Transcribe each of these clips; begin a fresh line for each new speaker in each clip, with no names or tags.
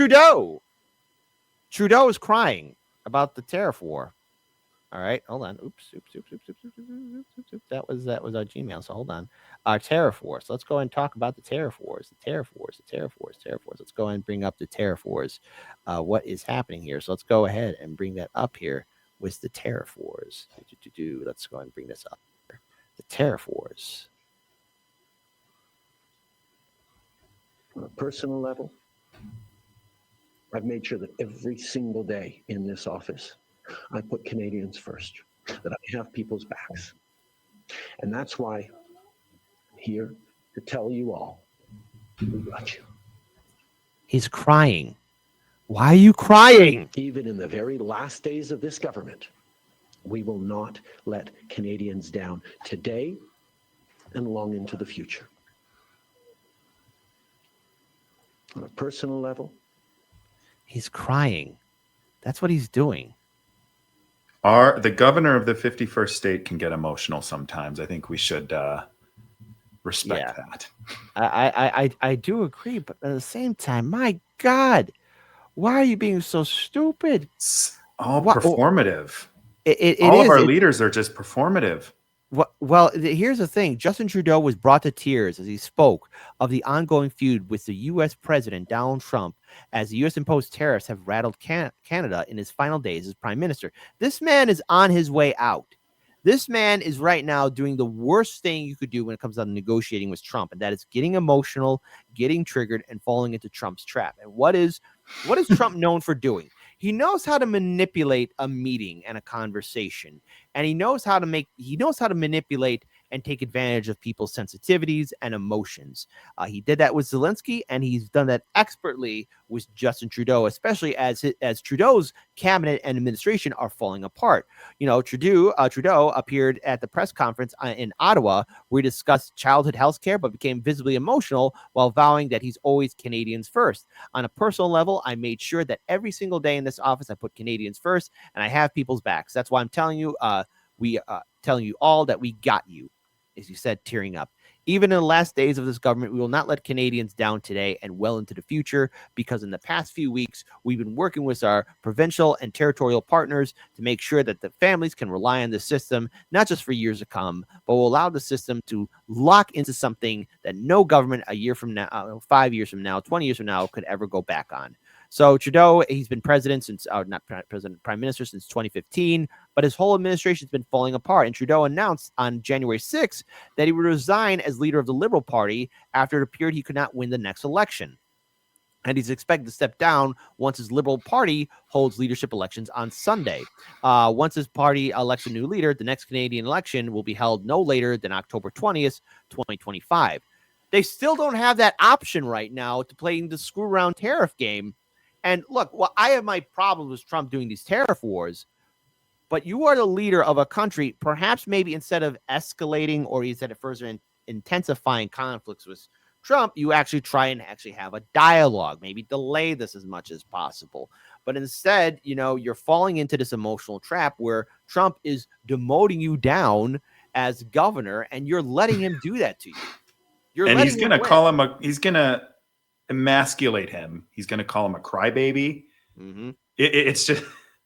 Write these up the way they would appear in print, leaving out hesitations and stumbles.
Trudeau. Trudeau is crying about the tariff war. All right, hold on. Oops. That was our Gmail. So hold on. Our tariff wars. Let's go and talk about the tariff wars. The tariff wars. Let's go and bring up the tariff wars. What is happening here? So let's go ahead and bring that up here with the tariff wars. Let's go and bring this up. The tariff wars.
On a personal level, I've made sure that every single day in this office, I put Canadians first, that I have people's backs. And that's why I'm here to tell you all, we got you.
He's crying. Why are you crying?
Even in the very last days of this government, we will not let Canadians down today and long into the future. On a personal level,
he's crying. That's what he's doing.
The governor of the 51st state can get emotional sometimes. I think we should respect that.
I do agree, but at the same time, my God, why are you being so stupid?
It's all performative. All
All
of our leaders are just performative.
Well, here's the thing. Justin Trudeau was brought to tears as he spoke of the ongoing feud with the U.S. President Donald Trump as the U.S. imposed tariffs have rattled Canada in his final days as prime minister. This man is on his way out. This man is right now doing the worst thing you could do when it comes down to negotiating with Trump, and that is getting emotional, getting triggered, and falling into Trump's trap. And what is Trump known for doing? He knows how to manipulate a meeting and a conversation, and he knows how to manipulate and take advantage of people's sensitivities and emotions. He did that with Zelensky, and he's done that expertly with Justin Trudeau, especially as Trudeau's cabinet and administration are falling apart. You know, Trudeau appeared at the press conference in Ottawa where he discussed childhood health care, but became visibly emotional while vowing that he's always Canadians first. On a personal level, I made sure that every single day in this office, I put Canadians first, and I have people's backs. That's why I'm telling you, telling you all that we got you, as you said, tearing up. Even in the last days of this government, we will not let Canadians down today and well into the future, because in the past few weeks, we've been working with our provincial and territorial partners to make sure that the families can rely on the system, not just for years to come, but will allow the system to lock into something that no government a year from now, 5 years from now, 20 years from now could ever go back on. So Trudeau, he's been president since, prime minister since 2015, but his whole administration has been falling apart. And Trudeau announced on January 6th that he would resign as leader of the Liberal Party after it appeared he could not win the next election. And he's expected to step down once his Liberal Party holds leadership elections on Sunday. Once his party elects a new leader, the next Canadian election will be held no later than October 20th, 2025. They still don't have that option right now to play the screw around tariff game. And look, well, I have my problems with Trump doing these tariff wars, but you are the leader of a country. Perhaps maybe instead of escalating or instead of further intensifying conflicts with Trump, you actually try and actually have a dialogue, maybe delay this as much as possible. But instead, you know, you're falling into this emotional trap where Trump is demoting you down as governor, and you're letting him do that to you.
He's going to call him he's going to emasculate him. He's going to call him a crybaby.
Mm-hmm.
It's just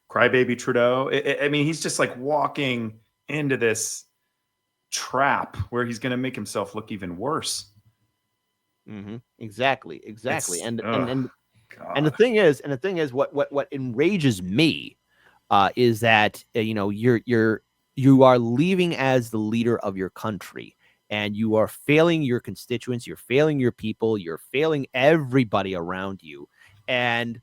crybaby Trudeau. I mean, he's just like walking into this trap where he's going to make himself look even worse.
Mm-hmm. Exactly. And the thing is, what enrages me is that you are leaving as the leader of your country. And you are failing your constituents, you're failing your people, you're failing everybody around you. And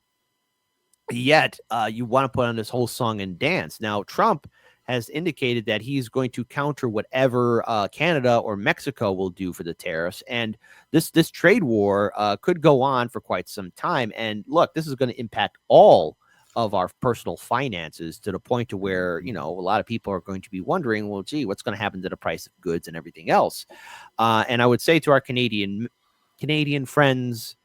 yet you want to put on this whole song and dance. Now, Trump has indicated that he's going to counter whatever Canada or Mexico will do for the tariffs. And this trade war could go on for quite some time. And look, this is going to impact all of our personal finances to the point to where, you know, a lot of people are going to be wondering, well, gee, what's going to happen to the price of goods and everything else? And I would say to our Canadian friends,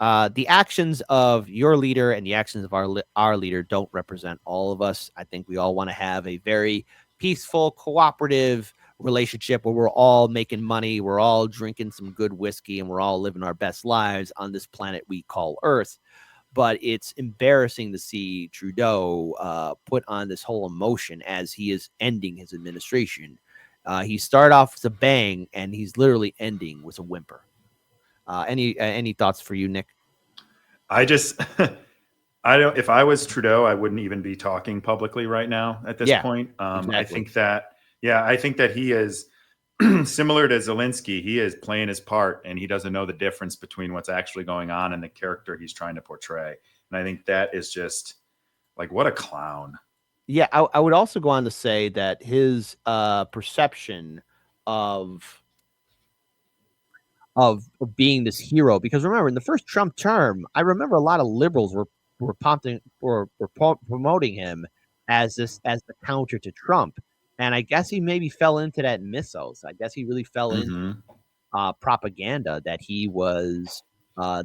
the actions of your leader and the actions of our leader don't represent all of us. I think we all want to have a very peaceful, cooperative relationship where we're all making money, we're all drinking some good whiskey, and we're all living our best lives on this planet we call Earth. but it's embarrassing to see Trudeau put on this whole emotion as he is ending his administration. He started off with a bang, and he's literally ending with a whimper. Any thoughts for you, Nick?
I just, I don't. If I was Trudeau, I wouldn't even be talking publicly right now at this point.
Exactly.
I think that he is similar to Zelensky. He is playing his part, and he doesn't know the difference between what's actually going on and the character he's trying to portray. And I think that is just like, what a clown.
Yeah, I would also go on to say that his perception of being this hero, because remember in the first Trump term, I remember a lot of liberals were promoting him as the counter to Trump, and I guess he maybe fell into that mythos. I guess he really fell into propaganda that he was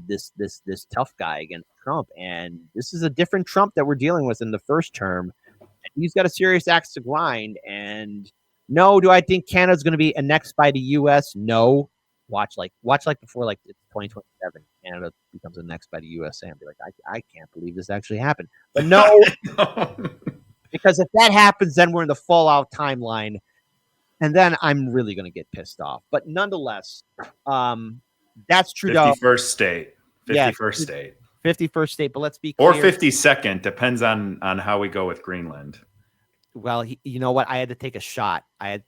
this tough guy against Trump, and this is a different Trump that we're dealing with in the first term. And he's got a serious axe to grind, and no, do I think Canada's going to be annexed by the U.S.? No. Watch like before like 2027, Canada becomes annexed by the USA and be like, I can't believe this actually happened. But no, because if that happens, then we're in the fallout timeline, and then I'm really going to get pissed off. But nonetheless, that's Trudeau.
51st state. 51st state.
51st state. But let's be clear.
Or 52nd, depends on how we go with Greenland.
Well, you know what? I had to take a shot. I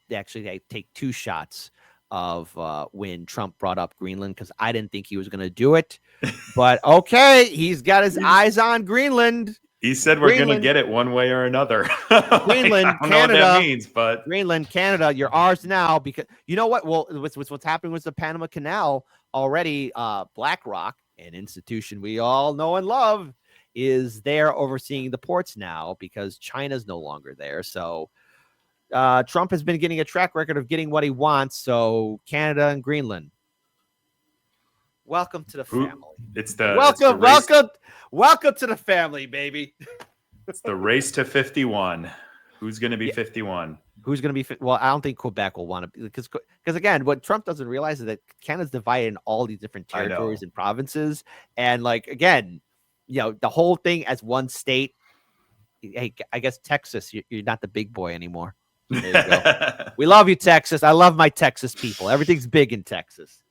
take 2 shots of when Trump brought up Greenland, because I didn't think he was going to do it. But okay, he's got his eyes on Greenland.
He said we're going to get it one way or another.
Greenland,
I don't
Canada,
know what that means, but
Greenland, Canada, you're ours now. Because you know what? Well, what's happening with the Panama Canal already, BlackRock, an institution we all know and love, is there overseeing the ports now because China's no longer there. So Trump has been getting a track record of getting what he wants. So Canada and Greenland, welcome to the family. Welcome to the family, baby.
It's the race to 51. Who's going to be 51?
Who's going to be? Well, I don't think Quebec will want to, because again, what Trump doesn't realize is that Canada's divided in all these different territories and provinces, and like again, the whole thing as one state. Hey, I guess Texas, you're not the big boy anymore. There you go. We love you, Texas. I love my Texas people. Everything's big in Texas.